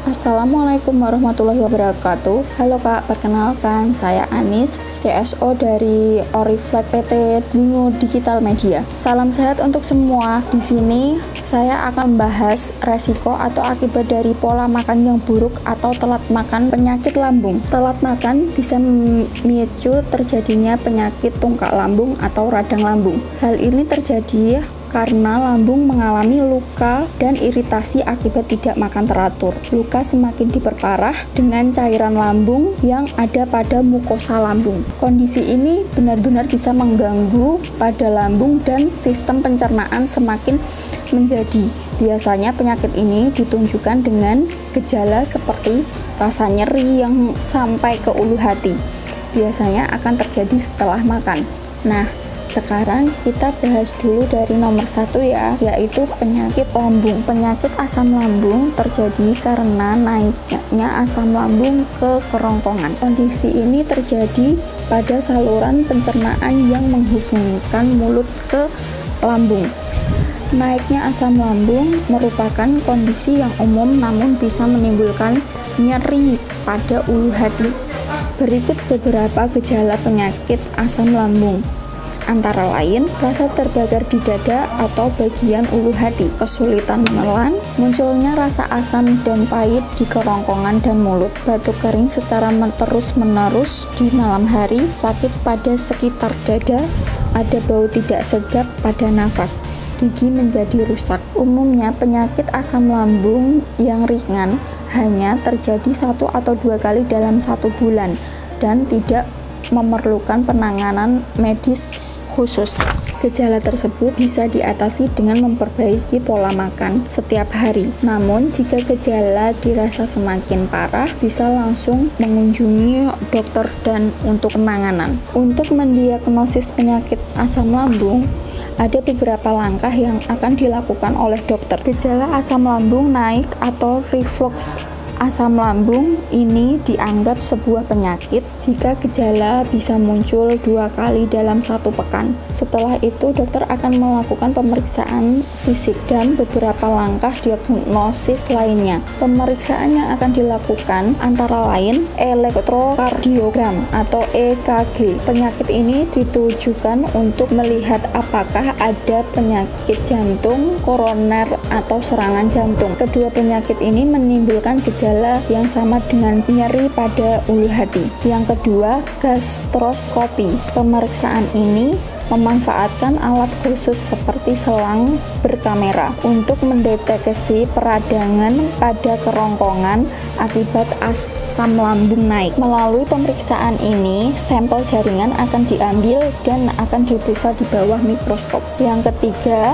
Assalamualaikum warahmatullahi wabarakatuh. Halo Kak, perkenalkan saya Anis, CSO dari Oriflame PT Bingo Digital Media. Salam sehat untuk semua. Di sini saya akan membahas resiko atau akibat dari pola makan yang buruk atau telat makan penyakit lambung. Telat makan bisa memicu terjadinya penyakit tungkak lambung atau radang lambung. Hal ini terjadi karena lambung mengalami luka dan iritasi akibat tidak makan teratur. Luka semakin diperparah dengan cairan lambung yang ada pada mukosa lambung. Kondisi ini benar-benar bisa mengganggu pada lambung dan sistem pencernaan semakin menjadi. Biasanya penyakit ini ditunjukkan dengan gejala seperti rasa nyeri yang sampai ke ulu hati. Biasanya akan terjadi setelah makan. Nah, sekarang kita bahas dulu dari nomor 1 ya, yaitu penyakit lambung. Penyakit asam lambung terjadi karena naiknya asam lambung ke kerongkongan. Kondisi ini terjadi pada saluran pencernaan yang menghubungkan mulut ke lambung. Naiknya asam lambung merupakan kondisi yang umum namun bisa menimbulkan nyeri pada ulu hati. Berikut beberapa gejala penyakit asam lambung. Antara lain, rasa terbakar di dada atau bagian ulu hati, kesulitan menelan, munculnya rasa asam dan pahit di kerongkongan dan mulut, batuk kering secara terus-menerus di malam hari, sakit pada sekitar dada, ada bau tidak sedap pada nafas, gigi menjadi rusak. Umumnya penyakit asam lambung yang ringan hanya terjadi 1 atau 2 kali dalam 1 bulan dan tidak memerlukan penanganan medis khusus. Gejala tersebut bisa diatasi dengan memperbaiki pola makan setiap hari. Namun, jika gejala dirasa semakin parah, bisa langsung mengunjungi dokter dan untuk penanganan. Untuk mendiagnosis penyakit asam lambung, ada beberapa langkah yang akan dilakukan oleh dokter. Gejala asam lambung naik atau reflux asam lambung ini dianggap sebuah penyakit jika gejala bisa muncul 2 kali dalam 1 pekan. Setelah itu, dokter akan melakukan pemeriksaan fisik dan beberapa langkah diagnosis lainnya. Pemeriksaan yang akan dilakukan antara lain elektrokardiogram atau EKG. Penyakit ini ditujukan untuk melihat apakah ada penyakit jantung, koroner, atau serangan jantung. Kedua penyakit ini menimbulkan gejala yang sama dengan nyeri pada ulu hati. Yang kedua, gastroskopi. Pemeriksaan ini memanfaatkan alat khusus seperti selang berkamera untuk mendeteksi peradangan pada kerongkongan akibat asam lambung naik. Melalui pemeriksaan ini, sampel jaringan akan diambil dan akan diperiksa di bawah mikroskop. Yang ketiga,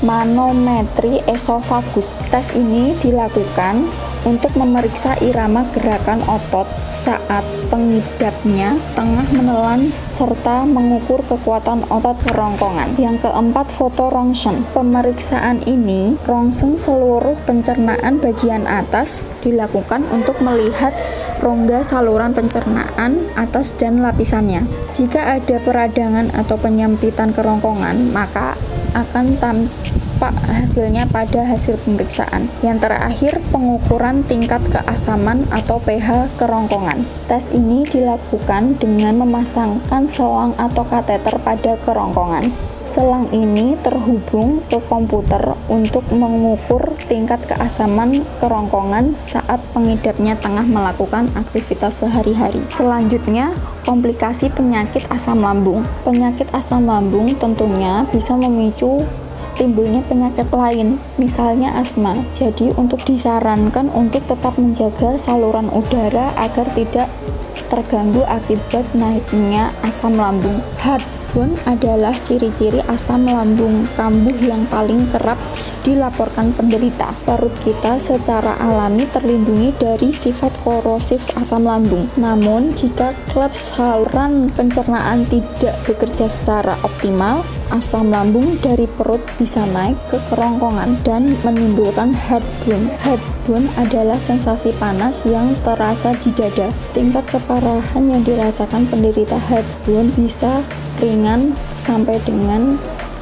manometri esofagus. Tes ini dilakukan untuk memeriksa irama gerakan otot saat pengidapnya tengah menelan serta mengukur kekuatan otot kerongkongan. Yang keempat, foto rongsen. Pemeriksaan ini rongsen seluruh pencernaan bagian atas dilakukan untuk melihat rongga saluran pencernaan atas dan lapisannya. Jika ada peradangan atau penyempitan kerongkongan, maka akan tampak hasilnya pada hasil pemeriksaan. Yang terakhir, pengukuran tingkat keasaman atau pH kerongkongan. Tes ini dilakukan dengan memasangkan selang atau kateter pada kerongkongan. Selang ini terhubung ke komputer untuk mengukur tingkat keasaman kerongkongan saat pengidapnya tengah melakukan aktivitas sehari-hari. Selanjutnya, komplikasi penyakit asam lambung. Penyakit asam lambung tentunya bisa memicu timbulnya penyakit lain, misalnya asma. Jadi, untuk disarankan untuk tetap menjaga saluran udara agar tidak terganggu akibat naiknya asam lambung. Heartburn adalah ciri-ciri asam lambung kambuh yang paling kerap dilaporkan penderita. Perut kita secara alami terlindungi dari sifat korosif asam lambung. Namun, jika klep saluran pencernaan tidak bekerja secara optimal, asam lambung dari perut bisa naik ke kerongkongan dan menimbulkan heartburn. Heartburn adalah sensasi panas yang terasa di dada. Tingkat keparahan yang dirasakan penderita heartburn bisa ringan sampai dengan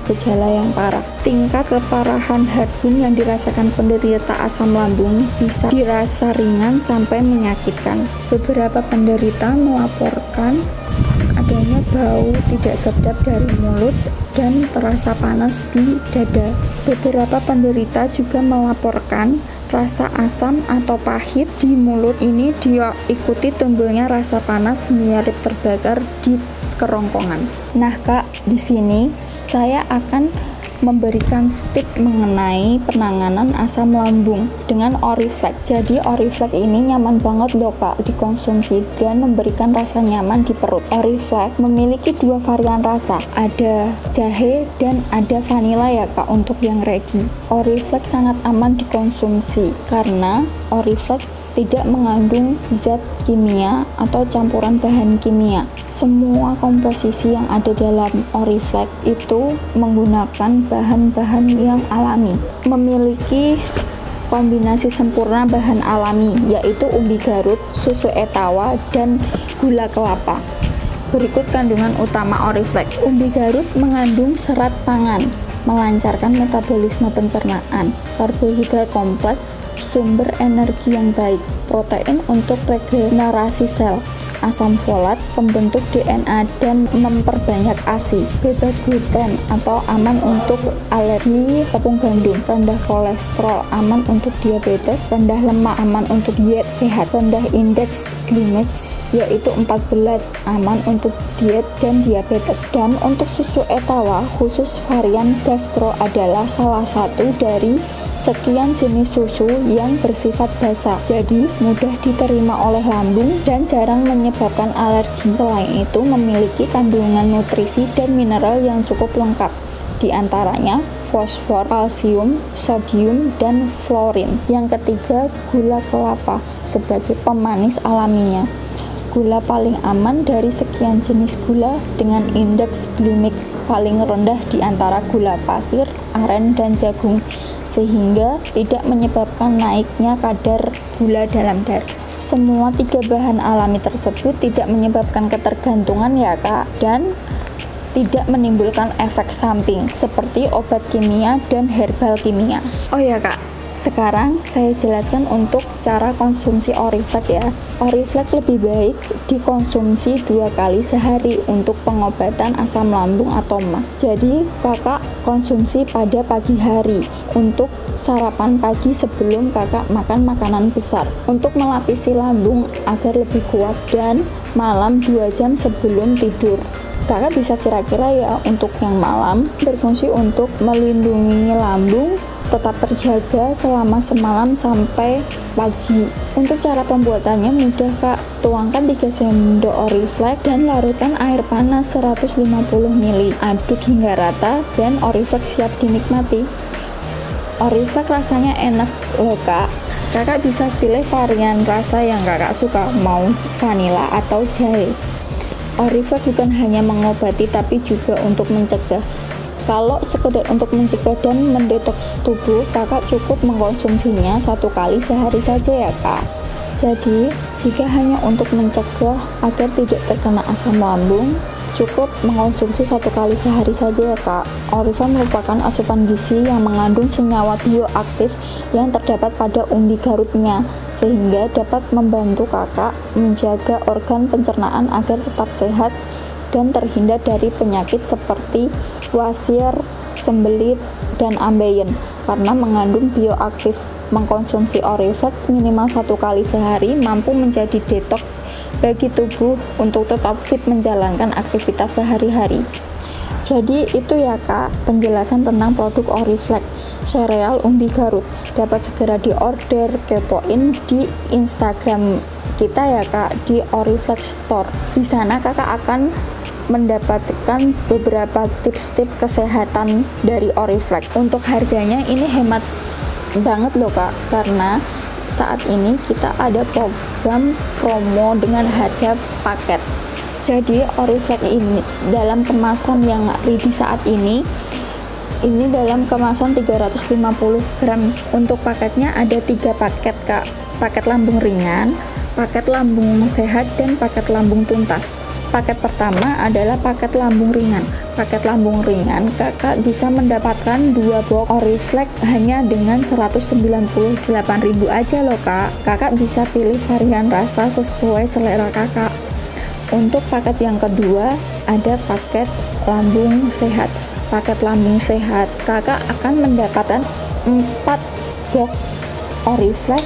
gejala yang parah. Tingkat keparahan heartburn yang dirasakan penderita asam lambung bisa dirasa ringan sampai menyakitkan. Beberapa penderita melaporkan adanya bau tidak sedap dari mulut dan terasa panas di dada. Beberapa penderita juga melaporkan rasa asam atau pahit di mulut. Ini diikuti timbulnya rasa panas mirip terbakar di kerongkongan. Nah Kak, di sini saya akan memberikan tips mengenai penanganan asam lambung dengan Oriflek. Jadi Oriflek ini nyaman banget loh Kak dikonsumsi dan memberikan rasa nyaman di perut. Oriflek memiliki 2 varian rasa, ada jahe dan ada vanila ya Kak untuk yang ready. Oriflek sangat aman dikonsumsi karena Oriflek tidak mengandung zat kimia atau campuran bahan kimia. Semua komposisi yang ada dalam Oriflek itu menggunakan bahan-bahan yang alami. Memiliki kombinasi sempurna bahan alami, yaitu umbi garut, susu etawa, dan gula kelapa. Berikut kandungan utama Oriflek. Umbi garut mengandung serat pangan, melancarkan metabolisme pencernaan, karbohidrat kompleks, sumber energi yang baik, protein untuk regenerasi sel, asam folat, pembentuk DNA dan memperbanyak ASI, bebas gluten atau aman untuk alergi tepung gandum, rendah kolesterol, aman untuk diabetes, rendah lemak, aman untuk diet sehat, rendah indeks glikemik yaitu 14, aman untuk diet dan diabetes. Dan untuk susu etawa khusus varian gastro adalah salah satu dari sekian jenis susu yang bersifat basah, jadi mudah diterima oleh lambung dan jarang menyebabkan alergi. Selain itu, memiliki kandungan nutrisi dan mineral yang cukup lengkap, di antaranya fosfor, kalsium, sodium, dan fluorin. Yang ketiga, gula kelapa sebagai pemanis alaminya. Gula paling aman dari sekian jenis gula dengan indeks glikemik paling rendah di antara gula pasir, aren, dan jagung, sehingga tidak menyebabkan naiknya kadar gula dalam darah. Semua 3 bahan alami tersebut tidak menyebabkan ketergantungan ya Kak, dan tidak menimbulkan efek samping seperti obat kimia dan herbal kimia. Oh ya Kak, sekarang saya jelaskan untuk cara konsumsi Oriflek ya. Oriflek lebih baik dikonsumsi 2 kali sehari untuk pengobatan asam lambung atau MAH. Jadi kakak konsumsi pada pagi hari untuk sarapan pagi sebelum kakak makan makanan besar, untuk melapisi lambung agar lebih kuat, dan malam 2 jam sebelum tidur. Kakak bisa kira-kira ya untuk yang malam berfungsi untuk melindungi lambung tetap terjaga selama semalam sampai pagi. Untuk cara pembuatannya mudah Kak. Tuangkan 3 sendok Oriflek dan larutkan air panas 150 ml. Aduk hingga rata dan Oriflek siap dinikmati. Oriflek rasanya enak loh Kak. Kakak bisa pilih varian rasa yang kakak suka, mau vanila atau jahe. Oriflek bukan hanya mengobati tapi juga untuk mencegah. Kalau sekedar untuk mencegah dan mendetoks tubuh, kakak cukup mengkonsumsinya 1 kali sehari saja ya Kak. Jadi, jika hanya untuk mencegah agar tidak terkena asam lambung, cukup mengkonsumsi 1 kali sehari saja ya Kak. Oriflek merupakan asupan gizi yang mengandung senyawa bioaktif yang terdapat pada umbi garutnya, sehingga dapat membantu kakak menjaga organ pencernaan agar tetap sehat dan terhindar dari penyakit seperti wasir, sembelit, dan ambeien karena mengandung bioaktif. Mengkonsumsi Oriflek minimal 1 kali sehari mampu menjadi detoks bagi tubuh untuk tetap fit menjalankan aktivitas sehari-hari. Jadi itu ya Kak, penjelasan tentang produk Oriflek sereal umbi garut. Dapat segera diorder, kepoin di Instagram kita ya Kak, di Oriflek Store. Di sana kakak akan mendapatkan beberapa tips-tips kesehatan dari Oriflek. Untuk harganya ini hemat banget loh Kak, karena saat ini kita ada program promo dengan harga paket. Jadi Oriflek ini dalam kemasan yang ready saat ini dalam kemasan 350 gram. Untuk paketnya ada 3 paket Kak, paket lambung ringan, paket lambung sehat, dan paket lambung tuntas. paket pertama adalah paket lambung ringan. Paket lambung ringan, kakak bisa mendapatkan 2 box Oriflame hanya dengan 198.000 aja loh kak. Kakak bisa pilih varian rasa sesuai selera kakak. Untuk paket yang kedua ada paket lambung sehat. Paket lambung sehat, kakak akan mendapatkan 4 box Oriflame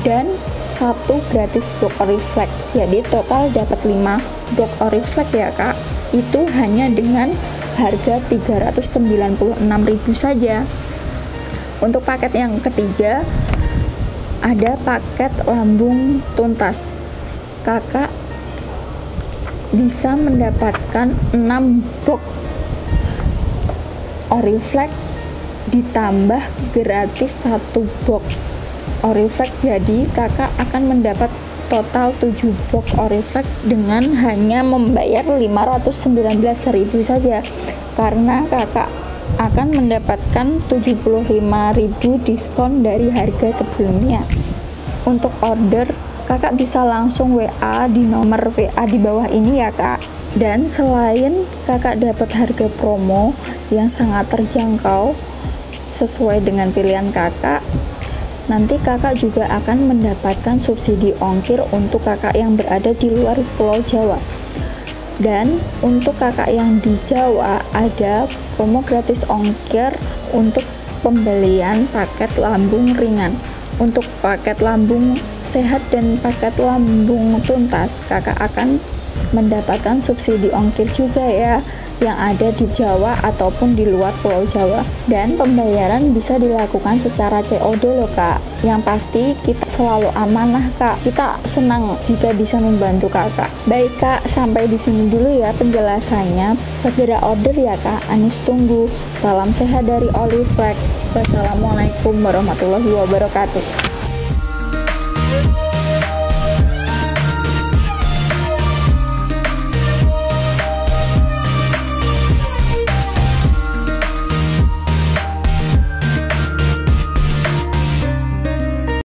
dan 1 gratis box Oriflame. Jadi total dapat 5 box Oriflame ya kak. Itu hanya dengan harga 396.000 saja. Untuk paket yang ketiga ada paket lambung tuntas. Kakak bisa mendapatkan 6 box Oriflame ditambah gratis 1 box Oriflame. Jadi kakak akan mendapat total 7 box Oriflame dengan hanya membayar 519.000 saja, karena kakak akan mendapatkan 75.000 diskon dari harga sebelumnya. Untuk order kakak bisa langsung WA di nomor WA di bawah ini ya kak. Dan selain kakak dapat harga promo yang sangat terjangkau sesuai dengan pilihan kakak, nanti kakak juga akan mendapatkan subsidi ongkir untuk kakak yang berada di luar Pulau Jawa. Dan untuk kakak yang di Jawa ada promo gratis ongkir untuk pembelian paket lambung ringan. Untuk paket lambung sehat dan paket lambung tuntas, kakak akan mendapatkan subsidi ongkir juga ya, yang ada di Jawa ataupun di luar Pulau Jawa. Dan pembayaran bisa dilakukan secara COD loh kak. Yang pasti kita selalu amanah kak. Kita senang jika bisa membantu kakak. Baik kak, sampai di sini dulu ya penjelasannya. Segera order ya kak, Anis tunggu. Salam sehat dari Oriflame. Wassalamualaikum warahmatullahi wabarakatuh.